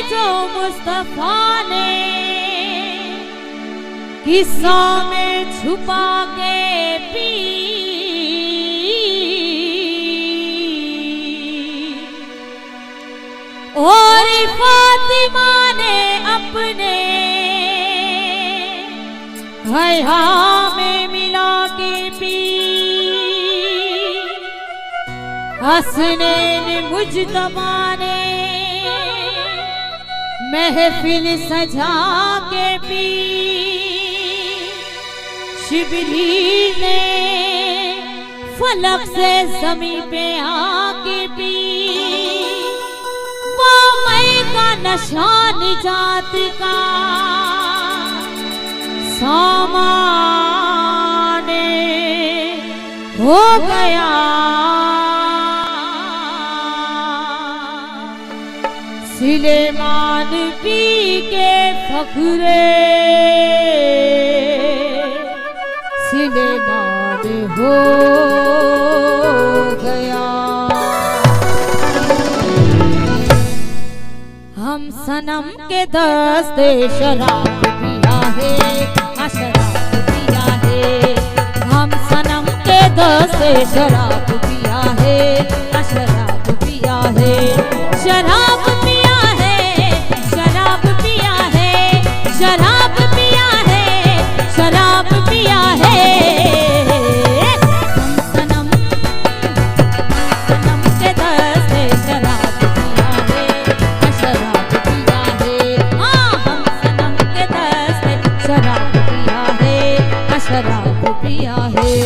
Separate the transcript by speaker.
Speaker 1: जो मुस्तफा ने किस्सा में छुपा के पी, और फातिमा ने अपने हया में मिला के पी। हसनैन मुज्तबा ने महफिल सजा के पी। शिबली ने फलक से ज़मीन पे आके पी। वामय का नशा निजात का सामाने हो गया। सुलेमान पी के फखरे सुलेमान हो गया। हम सनम के दस्ते शराब पिया है, शराब पिया है। हम सनम के दस्ते शराब पिया है, शराब पिया है। शराब पिया है, शराब पिया है, शराब पिया है, शराब पिया है। हम सनम के दस्ते शराब पिया है, शराब पिया है। हाँ, हम सनम के दस्ते शराब पिया है, शराब पिया है।